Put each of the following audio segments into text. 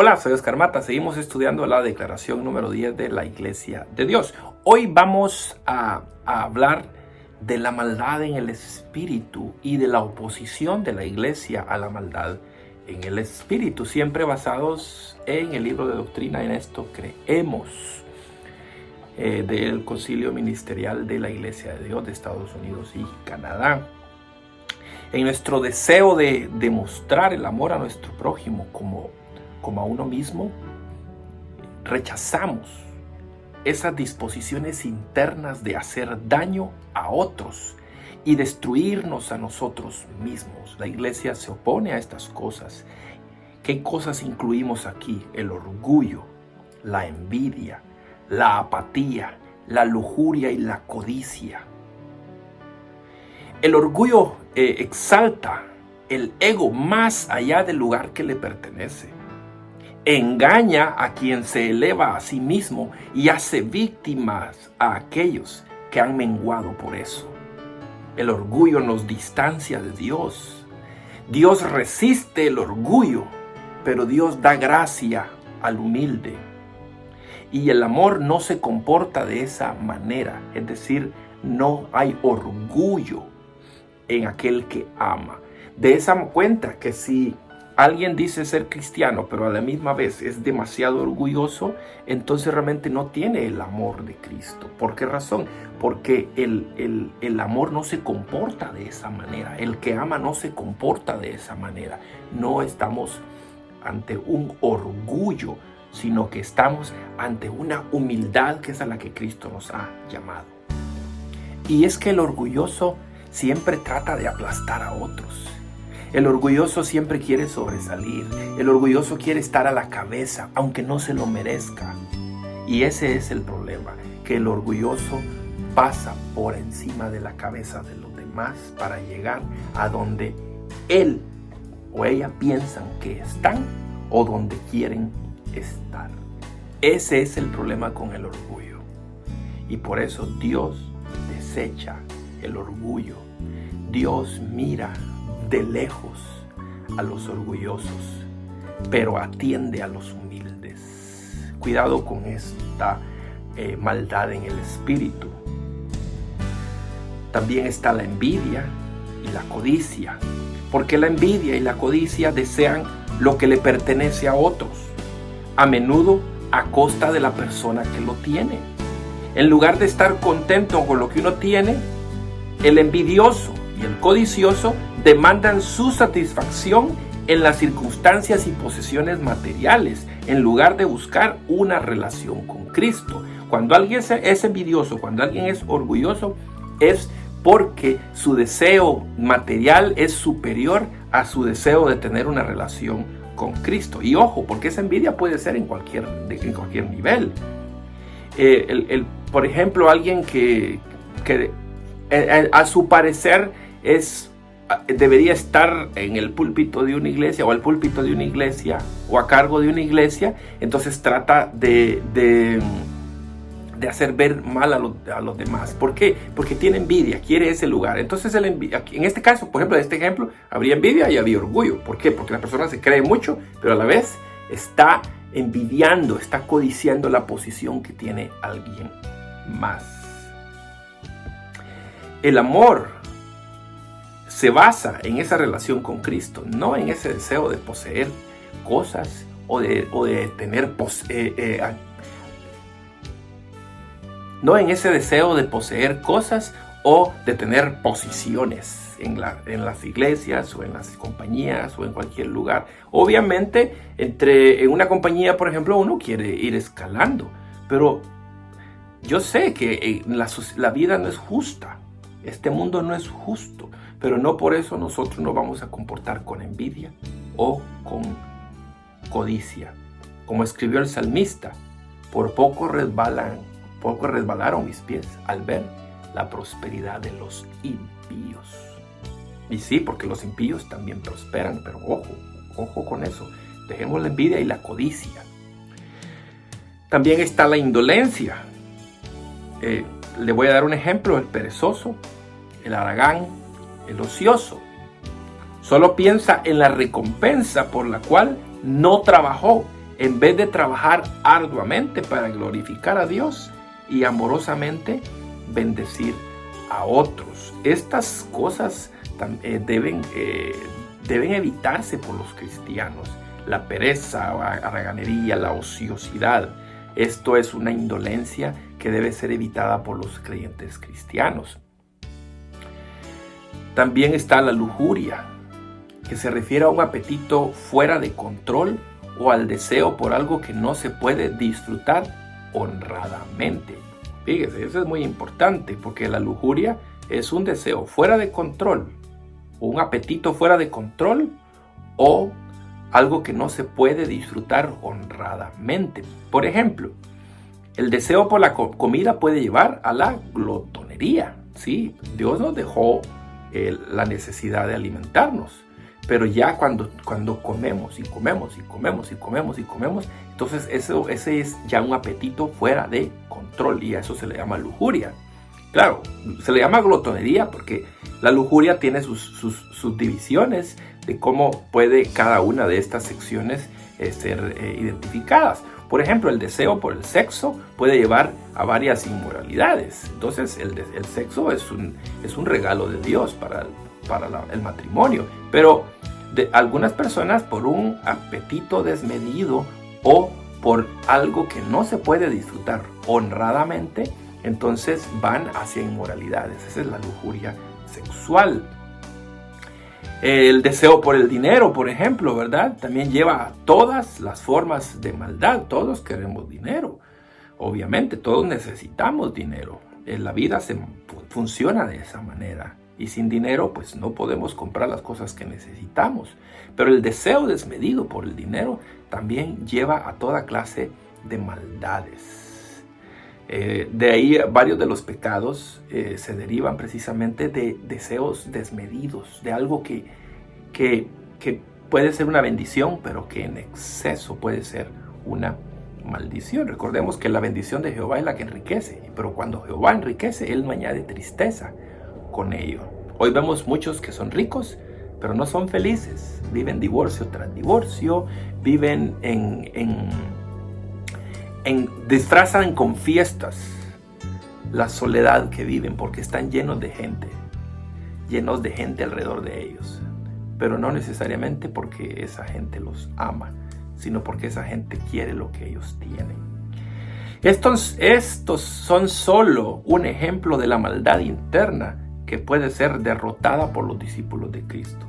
Hola, soy Oscar Mata. Seguimos estudiando la declaración número 10 de la Iglesia de Dios. Hoy vamos a hablar de la maldad en el espíritu y de la oposición de la Iglesia a la maldad en el espíritu, siempre basados en el libro de doctrina. En esto creemos, del Concilio Ministerial de la Iglesia de Dios de Estados Unidos y Canadá. En nuestro deseo de demostrar el amor a nuestro prójimo como a uno mismo, rechazamos esas disposiciones internas de hacer daño a otros y destruirnos a nosotros mismos. La Iglesia se opone a estas cosas. ¿Qué cosas incluimos aquí? El orgullo, la envidia, la apatía, la lujuria y la codicia. El orgullo exalta el ego más allá del lugar que le pertenece. Engaña a quien se eleva a sí mismo y hace víctimas a aquellos que han menguado por eso. El orgullo nos distancia de Dios. Dios resiste el orgullo, pero Dios da gracia al humilde. Y el amor no se comporta de esa manera, es decir, no hay orgullo en aquel que ama. De esa cuenta que si alguien dice ser cristiano, pero a la misma vez es demasiado orgulloso, entonces realmente no tiene el amor de Cristo. ¿Por qué razón? Porque el amor no se comporta de esa manera. El que ama no se comporta de esa manera. No estamos ante un orgullo, sino que estamos ante una humildad que es a la que Cristo nos ha llamado. Y es que el orgulloso siempre trata de aplastar a otros. El orgulloso siempre quiere sobresalir. El orgulloso quiere estar a la cabeza, aunque no se lo merezca. Y ese es el problema, que el orgulloso pasa por encima de la cabeza de los demás para llegar a donde él o ella piensan que están o donde quieren estar. Ese es el problema con el orgullo. Y por eso Dios desecha el orgullo. Dios mira de lejos a los orgullosos, pero atiende a los humildes. Cuidado con esta maldad en el espíritu. También está la envidia y la codicia, porque la envidia y la codicia desean lo que le pertenece a otros, a menudo a costa de la persona que lo tiene. En lugar de estar contento con lo que uno tiene, el envidioso y el codicioso demandan su satisfacción en las circunstancias y posesiones materiales, en lugar de buscar una relación con Cristo. Cuando alguien es envidioso, cuando alguien es orgulloso, es porque su deseo material es superior a su deseo de tener una relación con Cristo. Y ojo, porque esa envidia puede ser en cualquier nivel. Por ejemplo, alguien que a su parecer debería estar en el púlpito de una iglesia o al púlpito de una iglesia o a cargo de una iglesia, entonces trata de hacer ver mal a los demás. ¿Por qué? Porque tiene envidia, quiere ese lugar. Entonces en este caso, por ejemplo, en este ejemplo, habría envidia y había orgullo. ¿Por qué? Porque la persona se cree mucho, pero a la vez está envidiando, está codiciando la posición que tiene alguien más. El amor se basa en esa relación con Cristo, no en ese deseo de poseer cosas o de tener no en ese deseo de poseer cosas o de tener posiciones en las iglesias o en las compañías o en cualquier lugar. Obviamente, en una compañía, por ejemplo, uno quiere ir escalando, pero yo sé que la vida no es justa. Este mundo no es justo, pero no por eso nosotros nos vamos a comportar con envidia o con codicia. Como escribió el salmista, por poco resbalaron mis pies al ver la prosperidad de los impíos. Y sí, porque los impíos también prosperan, pero ojo con eso. Dejemos la envidia y la codicia. También está la indolencia. Le voy a dar un ejemplo: el perezoso, el haragán, el ocioso. Solo piensa en la recompensa por la cual no trabajó en vez de trabajar arduamente para glorificar a Dios y amorosamente bendecir a otros. Estas cosas deben evitarse por los cristianos. La pereza, la haraganería, la ociosidad. Esto es una indolencia que debe ser evitada por los creyentes cristianos. También está la lujuria, que se refiere a un apetito fuera de control o al deseo por algo que no se puede disfrutar honradamente. Fíjese, eso es muy importante, porque la lujuria es un deseo fuera de control, un apetito fuera de control o algo que no se puede disfrutar honradamente. Por ejemplo, el deseo por la comida puede llevar a la glotonería. Sí, Dios nos dejó la necesidad de alimentarnos, pero ya cuando comemos y comemos y comemos y comemos y comemos, entonces ese es ya un apetito fuera de control y a eso se le llama lujuria. Claro, se le llama glotonería porque la lujuria tiene sus divisiones de cómo puede cada una de estas secciones ser identificadas. Por ejemplo, el deseo por el sexo puede llevar a varias inmoralidades. Entonces, el sexo es un regalo de Dios para el matrimonio. Pero de algunas personas, por un apetito desmedido o por algo que no se puede disfrutar honradamente, entonces van hacia inmoralidades. Esa es la lujuria sexual. El deseo por el dinero, por ejemplo, ¿verdad? También lleva a todas las formas de maldad. Todos queremos dinero. Obviamente, todos necesitamos dinero. La vida funciona de esa manera. Y sin dinero, pues no podemos comprar las cosas que necesitamos. Pero el deseo desmedido por el dinero también lleva a toda clase de maldades. De ahí varios de los pecados se derivan precisamente de deseos desmedidos, de algo que puede ser una bendición, pero que en exceso puede ser una maldición. Recordemos que la bendición de Jehová es la que enriquece, pero cuando Jehová enriquece, Él no añade tristeza con ello. Hoy vemos muchos que son ricos, pero no son felices. Viven divorcio tras divorcio, viven disfrazan con fiestas la soledad que viven porque están llenos de gente alrededor de ellos, pero no necesariamente porque esa gente los ama, sino porque esa gente quiere lo que ellos tienen. Estos son solo un ejemplo de la maldad interna que puede ser derrotada por los discípulos de Cristo.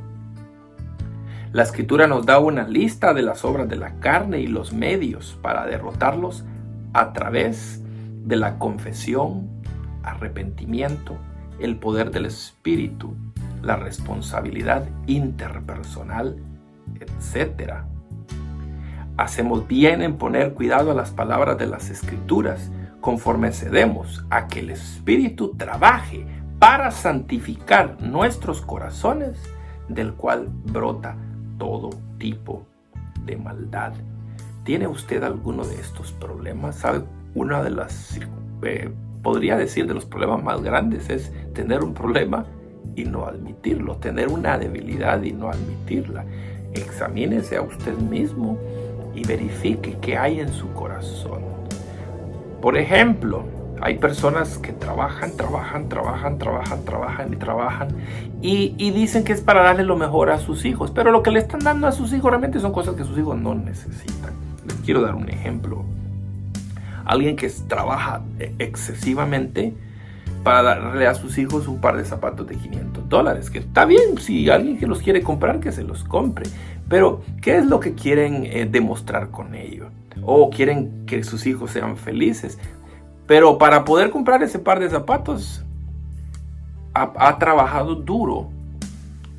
La Escritura nos da una lista de las obras de la carne y los medios para derrotarlos a través de la confesión, arrepentimiento, el poder del Espíritu, la responsabilidad interpersonal, etc. Hacemos bien en poner cuidado a las palabras de las Escrituras conforme cedemos a que el Espíritu trabaje para santificar nuestros corazones, del cual brota todo tipo de maldad. ¿Tiene usted alguno de estos problemas? ¿Sabe? Una de las, podría decir, de los problemas más grandes es tener un problema y no admitirlo, tener una debilidad y no admitirla. Examínese a usted mismo y verifique qué hay en su corazón. Por ejemplo, hay personas que trabajan y dicen que es para darle lo mejor a sus hijos, pero lo que le están dando a sus hijos realmente son cosas que sus hijos no necesitan. Les quiero dar un ejemplo. Alguien que trabaja excesivamente para darle a sus hijos un par de zapatos de $500, que está bien, si alguien que los quiere comprar, que se los compre, pero ¿qué es lo que quieren demostrar con ello? O quieren que sus hijos sean felices, pero para poder comprar ese par de zapatos ha trabajado duro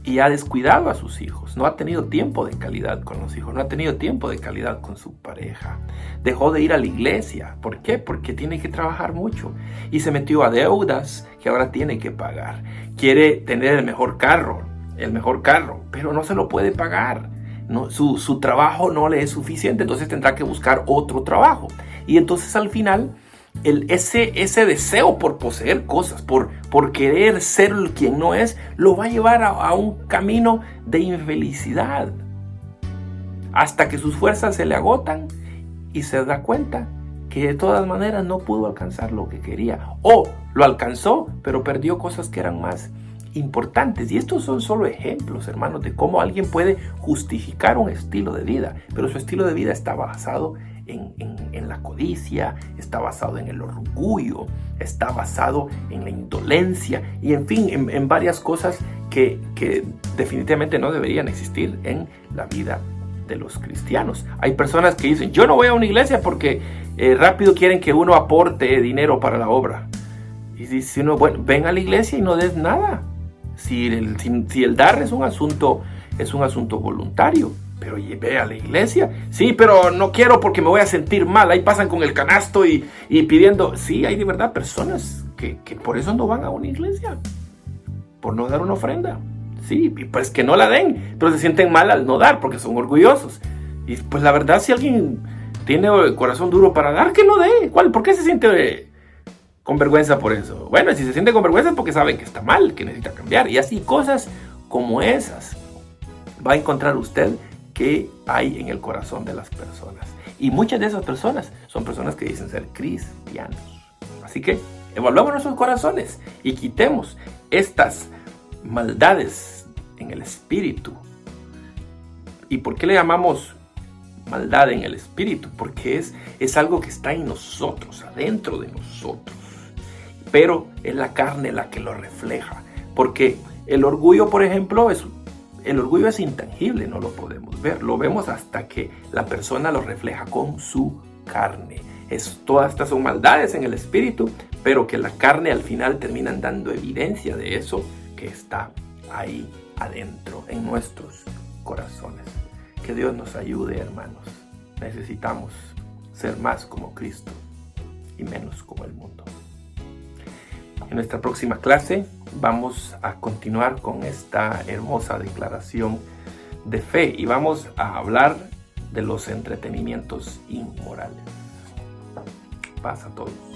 y ha descuidado a sus hijos. No ha tenido tiempo de calidad con los hijos, no ha tenido tiempo de calidad con su pareja. Dejó de ir a la iglesia. ¿Por qué? Porque tiene que trabajar mucho y se metió a deudas que ahora tiene que pagar. Quiere tener el mejor carro, pero no se lo puede pagar. No, su trabajo no le es suficiente, entonces tendrá que buscar otro trabajo. Y entonces al final ese deseo por poseer cosas, por querer ser quien no es, lo va a llevar a un camino de infelicidad. hasta que sus fuerzas se le agotan y se da cuenta que de todas maneras no pudo alcanzar lo que quería, o lo alcanzó pero perdió cosas que eran más importantes. Y estos son solo ejemplos, hermanos, de cómo alguien puede justificar un estilo de vida, pero su estilo de vida está basado en la codicia, está basado en el orgullo, está basado en la indolencia y en fin, en varias cosas que definitivamente no deberían existir en la vida de los cristianos. Hay personas que dicen, yo no voy a una iglesia porque rápido quieren que uno aporte dinero para la obra. Y dice uno, bueno, ven a la iglesia y no des nada. Si el dar es un asunto voluntario, pero ve a la iglesia. Sí, pero no quiero porque me voy a sentir mal. Ahí pasan con el canasto y pidiendo. Sí, hay de verdad personas que por eso no van a una iglesia, por no dar una ofrenda. Sí, pues que no la den, pero se sienten mal al no dar porque son orgullosos. Y pues la verdad, si alguien tiene el corazón duro para dar, que no dé. ¿Por qué se siente con vergüenza por eso? Bueno, si se siente con vergüenza es porque saben que está mal, que necesita cambiar. Y así cosas como esas va a encontrar usted que hay en el corazón de las personas. Y muchas de esas personas son personas que dicen ser cristianos. Así que evaluemos nuestros corazones y quitemos estas maldades en el espíritu. ¿Y por qué le llamamos maldad en el espíritu? Porque es algo que está en nosotros, adentro de nosotros. Pero es la carne la que lo refleja. Porque el orgullo, por ejemplo, el orgullo es intangible, no lo podemos ver. Lo vemos hasta que la persona lo refleja con su carne. Todas estas son maldades en el espíritu, pero que la carne al final terminan dando evidencia de eso que está ahí adentro, en nuestros corazones. Que Dios nos ayude, hermanos. Necesitamos ser más como Cristo y menos como el mundo. En nuestra próxima clase vamos a continuar con esta hermosa declaración de fe y vamos a hablar de los entretenimientos inmorales. Paz a todos.